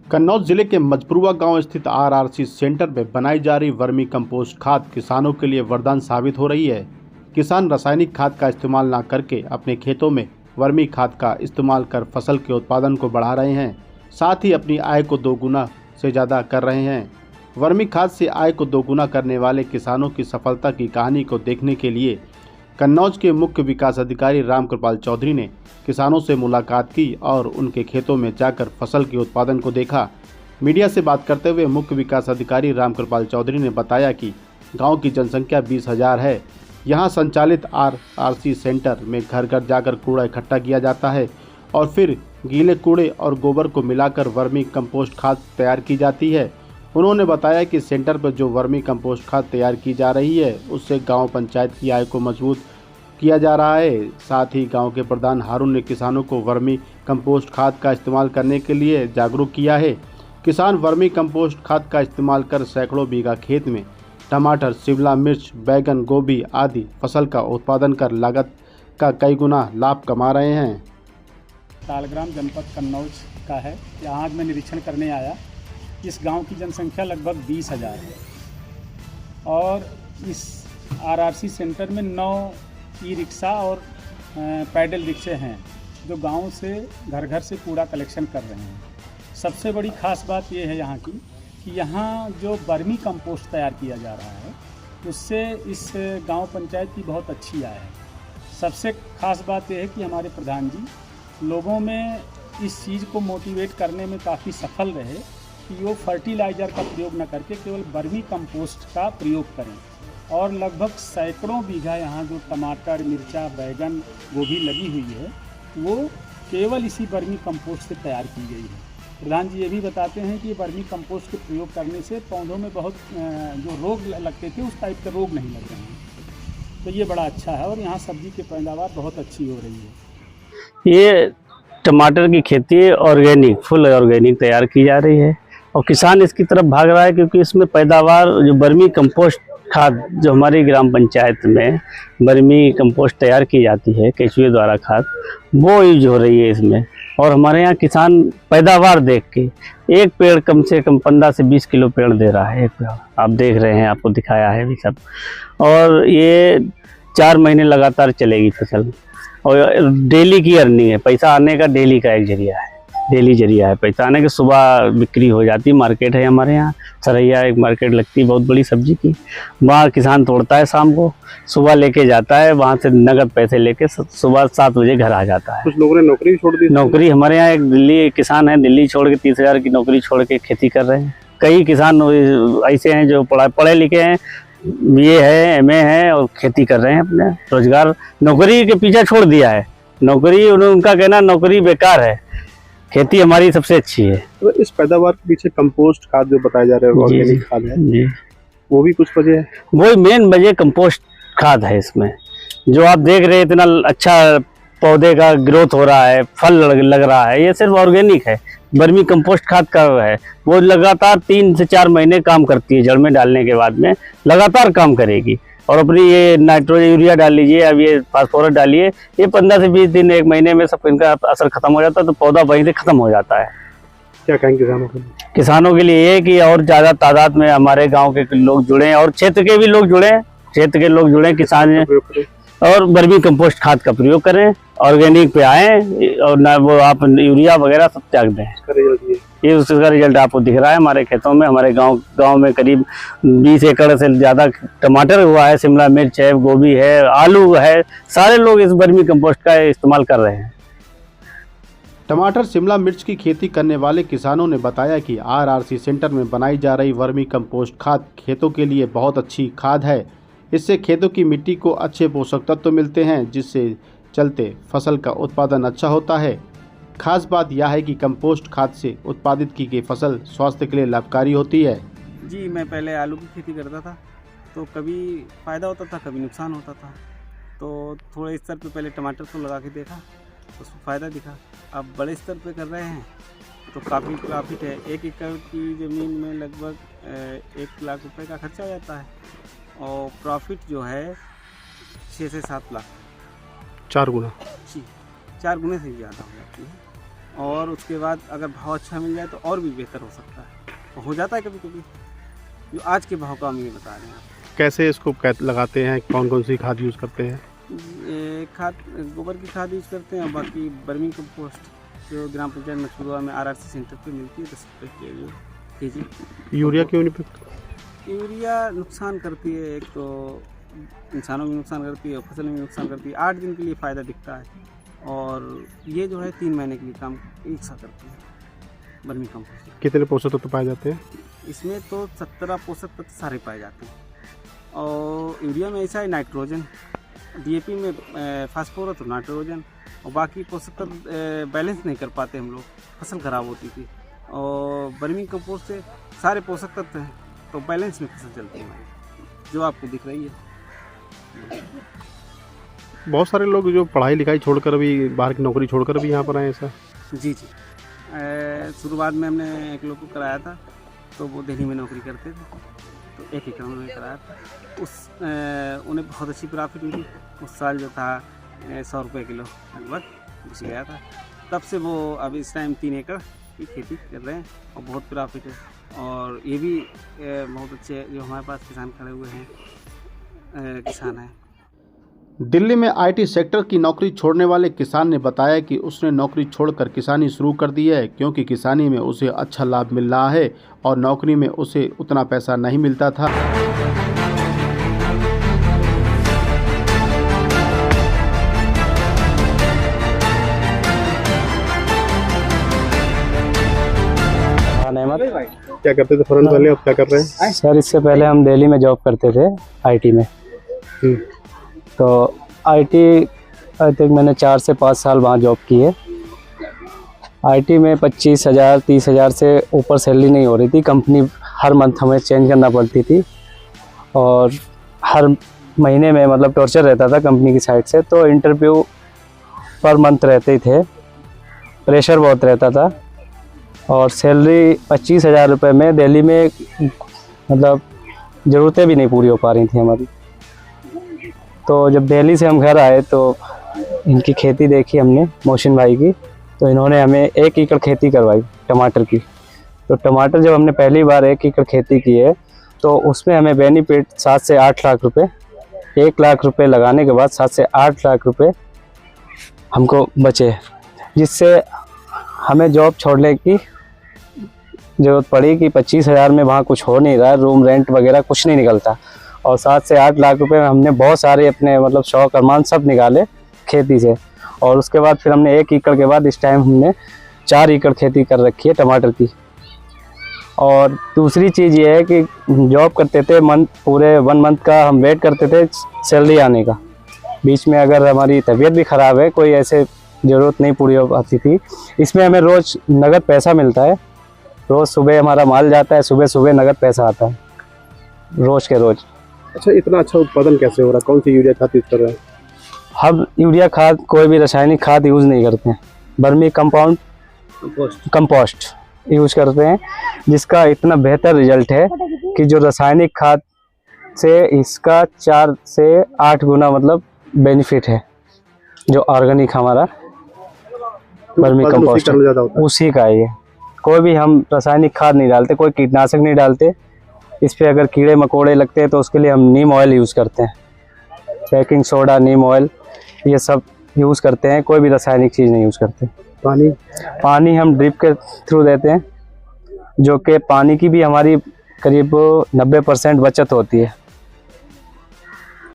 कन्नौज जिले के मजपुरवा गांव स्थित आरआरसी सेंटर में बनाई जा रही वर्मी कंपोस्ट खाद किसानों के लिए वरदान साबित हो रही है। किसान रासायनिक खाद का इस्तेमाल न करके अपने खेतों में वर्मी खाद का इस्तेमाल कर फसल के उत्पादन को बढ़ा रहे हैं, साथ ही अपनी आय को दोगुना से ज़्यादा कर रहे हैं। वर्मी खाद से आय को दोगुना करने वाले किसानों की सफलता की कहानी को देखने के लिए कन्नौज के मुख्य विकास अधिकारी रामकृपाल चौधरी ने किसानों से मुलाकात की और उनके खेतों में जाकर फसल के उत्पादन को देखा। मीडिया से बात करते हुए मुख्य विकास अधिकारी रामकृपाल चौधरी ने बताया कि गांव की जनसंख्या 20,000 है। यहां संचालित आरआरसी सेंटर में घर घर जाकर कूड़ा इकट्ठा किया जाता है और फिर गीले कूड़े और गोबर को मिलाकर वर्मी कंपोस्ट खाद तैयार की जाती है। उन्होंने बताया कि सेंटर पर जो वर्मी कंपोस्ट खाद तैयार की जा रही है उससे गांव पंचायत की आय को मजबूत किया जा रहा है। साथ ही गांव के प्रधान हारून ने किसानों को वर्मी कंपोस्ट खाद का इस्तेमाल करने के लिए जागरूक किया है। किसान वर्मी कंपोस्ट खाद का इस्तेमाल कर सैकड़ों बीघा खेत में टमाटर, शिमला मिर्च, बैगन, गोभी आदि फसल का उत्पादन कर लागत का कई गुना लाभ कमा रहे हैं। तालग्राम जनपद कन्नौज का है। यहाँ आज मैं निरीक्षण करने आया। इस गांव की जनसंख्या लगभग 20,000 है और इस आरआरसी सेंटर में 9 ई रिक्शा और पैडल रिक्शे हैं जो गांव से घर घर से कूड़ा कलेक्शन कर रहे हैं। सबसे बड़ी ख़ास बात ये है यहाँ की कि यहाँ जो वर्मी कंपोस्ट तैयार किया जा रहा है उससे इस गांव पंचायत की बहुत अच्छी आय है। सबसे ख़ास बात यह है कि हमारे प्रधान जी लोगों में इस चीज़ को मोटिवेट करने में काफ़ी सफल रहे कि वो फर्टिलाइज़र का प्रयोग न करके केवल वर्मी कंपोस्ट का प्रयोग करें और लगभग सैकड़ों बीघा यहाँ जो टमाटर, मिर्चा, बैगन, गोभी लगी हुई है वो केवल इसी वर्मी कंपोस्ट से तैयार की गई है। प्रधान जी ये भी बताते हैं कि वर्मी कंपोस्ट के प्रयोग करने से पौधों में बहुत जो रोग लगते थे उस टाइप के रोग नहीं लग रहे हैं, तो ये बड़ा अच्छा है और यहाँ सब्जी की पैदावार बहुत अच्छी हो रही है। ये टमाटर की खेती ऑर्गेनिक, फुल ऑर्गेनिक तैयार की जा रही है और किसान इसकी तरफ भाग रहा है क्योंकि इसमें पैदावार जो वर्मी कंपोस्ट खाद जो हमारी ग्राम पंचायत में वर्मी कंपोस्ट तैयार की जाती है केचुए द्वारा खाद, वो यूज हो रही है इसमें। और हमारे यहाँ किसान पैदावार देख के एक पेड़ कम से कम 15 से 20 किलो पेड़ दे रहा है। एक पेड़ आप देख रहे हैं, आपको दिखाया है भी सब, और ये 4 महीने लगातार चलेगी फसल और डेली की अर्निंग है। पैसा आने का डेली का एक जरिया है, डेली जरिया है पैसा आने के। सुबह बिक्री हो जाती, मार्केट है हमारे यहाँ सरैया एक मार्केट लगती है बहुत बड़ी सब्जी की, वहाँ किसान तोड़ता है, शाम को सुबह लेके जाता है, वहाँ से नगद पैसे लेके सुबह 7 बजे घर आ जाता है। कुछ लोगों ने नौकरी छोड़ दी। नौकरी हमारे यहाँ एक दिल्ली किसान है, दिल्ली छोड़ के 30,000 की नौकरी छोड़ के खेती कर रहे हैं। कई किसान ऐसे हैं जो पढ़े लिखे हैं, BA है, MA है और खेती कर रहे हैं, अपने रोजगार नौकरी के पीछे छोड़ दिया है। नौकरी उनका कहना नौकरी बेकार है, खेती हमारी सबसे अच्छी है। तो इस पैदावार के पीछे कंपोस्ट खाद जो बताया जा रहा है ऑर्गेनिक खाद है जी, वो भी कुछ वजह है। वही मेन वजह कंपोस्ट खाद है। इसमें जो आप देख रहे हैं इतना अच्छा पौधे का ग्रोथ हो रहा है, फल लग रहा है, ये सिर्फ ऑर्गेनिक है, वर्मी कंपोस्ट खाद का है। वो लगातार 3 से 4 महीने काम करती है, जड़ में डालने के बाद में लगातार काम करेगी। और अपनी ये नाइट्रोजन यूरिया डाल लीजिए, अब ये फास्फोरस डालिए, ये 15 से 20 दिन 1 महीने में सब इनका असर खत्म हो जाता है, तो पौधा वहीं से खत्म हो जाता है। क्या कहेंगे किसानों को? किसानों के लिए ये कि और ज़्यादा तादाद में हमारे गांव के लोग जुड़े और क्षेत्र के भी लोग जुड़े, किसान और वर्मी कंपोस्ट खाद का प्रयोग करें, ऑर्गेनिक पे आए और ना वो आप यूरिया वगैरह सब त्याग दें। ये उसका रिजल्ट आपको दिख रहा है हमारे खेतों में। हमारे गांव में करीब 20 एकड़ से ज़्यादा टमाटर हुआ है, शिमला मिर्च है, गोभी है, आलू है, सारे लोग इस वर्मी कंपोस्ट का इस्तेमाल कर रहे हैं। टमाटर, शिमला मिर्च की खेती करने वाले किसानों ने बताया कि आरआरसी सेंटर में बनाई जा रही वर्मी कंपोस्ट खाद खेतों के लिए बहुत अच्छी खाद है। इससे खेतों की मिट्टी को अच्छे पोषक तत्व मिलते हैं, जिससे चलते फसल का उत्पादन अच्छा होता है। खास बात यह है कि कंपोस्ट खाद से उत्पादित की गई फसल स्वास्थ्य के लिए लाभकारी होती है। जी, मैं पहले आलू की खेती करता था तो कभी फ़ायदा होता था, कभी नुकसान होता था। तो थोड़े स्तर पे पहले टमाटर को लगा के देखा, उसमें फ़ायदा दिखा। अब बड़े स्तर पे कर रहे हैं तो काफ़ी प्रॉफिट है। 1 एकड़ की ज़मीन में लगभग 1 लाख रुपए का खर्चा हो जाता है और प्रॉफिट जो है 6 से 7 लाख, 4 गुना। जी, 4 गुने से ज़्यादा हो जाती है। और उसके बाद अगर भाव अच्छा मिल जाए तो और भी बेहतर हो सकता है, हो जाता है कभी कभी। जो आज के भाव का हम ये बता रहे हैं। कैसे इसको लगाते हैं, कौन कौन सी खाद यूज़ करते हैं? ये खाद गोबर की खाद यूज़ करते हैं, बाकी वर्मी कंपोस्ट जो ग्राम पंचायत मछुआ में RRC सेंटर पे मिलती है 10 रुपये केजी। यूरिया क्यों नहीं फेंकते? यूरिया नुकसान करती है, एक तो इंसानों में नुकसान करती है, फसल में नुकसान करती है। 8 दिन के लिए फ़ायदा दिखता है और ये जो है 3 महीने के लिए काम एक सा करती है वर्मी कंपोस्ट। कितने पोषक तत्व पाए जाते हैं इसमें? तो 17 पोषक तत्व सारे पाए जाते हैं। और यूरिया में ऐसा है नाइट्रोजन, DAP में फास्फोरस और नाइट्रोजन, और बाकी पोषक तत्व बैलेंस नहीं कर पाते हम लोग, फसल खराब होती थी। और वर्मी कंपोस्ट से सारे पोषक तत्व हैं तो बैलेंस में फसल चलती है हमारी, जो आपको दिख रही है। बहुत सारे लोग जो पढ़ाई लिखाई छोड़कर भी, बाहर की नौकरी छोड़कर भी यहाँ पर आए ऐसा? जी। शुरुआत में हमने एक लोग को कराया था, तो वो दिल्ली में नौकरी करते थे, तो 1 एकड़ में कराया था। उन्हें बहुत अच्छी प्रॉफिट मिली। उस साल जो था 100 रुपये किलो लगभग घुस गया था। तब से वो अब इस टाइम 3 एकड़ की खेती कर रहे हैं और बहुत प्रॉफिट है। और ये भी बहुत अच्छे जो हमारे पास किसान खड़े हुए हैं, किसान हैं। दिल्ली में IT सेक्टर की नौकरी छोड़ने वाले किसान ने बताया कि उसने नौकरी छोड़कर किसानी शुरू कर दी है, क्योंकि किसानी में उसे अच्छा लाभ मिल रहा है और नौकरी में उसे उतना पैसा नहीं मिलता था। क्या करते थे फौरन पहले, अब क्या कर रहे हैं? सर इससे पहले हम दिल्ली में जॉब करते थे IT में। तो IT आई थिंक मैंने 4 से 5 साल वहाँ जॉब की है। IT में 25,000 30,000 से ऊपर सैलरी नहीं हो रही थी। कंपनी हर मंथ हमें चेंज करना पड़ती थी और हर महीने में मतलब टॉर्चर रहता था कंपनी की साइड से। तो इंटरव्यू पर मंथ रहते ही थे, प्रेशर बहुत रहता था और सैलरी 25,000 रुपये में दिल्ली में मतलब ज़रूरतें भी नहीं पूरी हो पा रही थी हमारी। तो जब दिल्ली से हम घर आए तो इनकी खेती देखी हमने, मोहसिन भाई की, तो इन्होंने हमें 1 एकड़ खेती करवाई टमाटर की। तो टमाटर जब हमने पहली बार 1 एकड़ खेती की है तो उसमें हमें बेनिफिट 7 से 8 लाख रुपए, 1 लाख रुपए लगाने के बाद 7 से 8 लाख रुपए हमको बचे, जिससे हमें जॉब छोड़ने की ज़रूरत पड़ी कि 25,000 में वहाँ कुछ हो नहीं रहा है, रूम रेंट वगैरह कुछ नहीं निकलता। और 7 से 8 लाख रुपए में हमने बहुत सारे अपने मतलब शौक अरमान सब निकाले खेती से। और उसके बाद फिर हमने 1 एकड़ के बाद इस टाइम हमने 4 एकड़ खेती कर रखी है टमाटर की। और दूसरी चीज़ ये है कि जॉब करते थे पूरे 1 मंथ का हम वेट करते थे सैलरी आने का। बीच में अगर हमारी तबीयत भी ख़राब है, कोई ऐसे ज़रूरत नहीं पूरी हो पाती थी। इसमें हमें रोज़ नगद पैसा मिलता है, रोज़ सुबह हमारा माल जाता है, सुबह सुबह नगद पैसा आता है रोज़ के रोज़। अच्छा, इतना अच्छा उत्पादन कैसे हो रहा है? कौन सी यूरिया खाद यूज़ कर रहे हैं? हम यूरिया खाद कोई भी रासायनिक खाद यूज़ नहीं करते हैं, वर्मी कंपोस्ट यूज़ करते हैं, जिसका इतना बेहतर रिजल्ट है कि जो रासायनिक खाद से इसका 4 से 8 गुना मतलब बेनिफिट है। जो ऑर्गेनिक हमारा वर्मी कंपोस्ट उसी का है ये। कोई भी हम रासायनिक खाद नहीं डालते, कोई कीटनाशक नहीं डालते। इस पे अगर कीड़े मकोड़े लगते हैं तो उसके लिए हम नीम ऑयल यूज़ करते हैं, बेकिंग सोडा, नीम ऑयल, ये सब यूज़ करते हैं। कोई भी रासायनिक चीज़ नहीं यूज़ करते। पानी हम ड्रिप के थ्रू देते हैं, जो कि पानी की भी हमारी करीब 90% बचत होती है।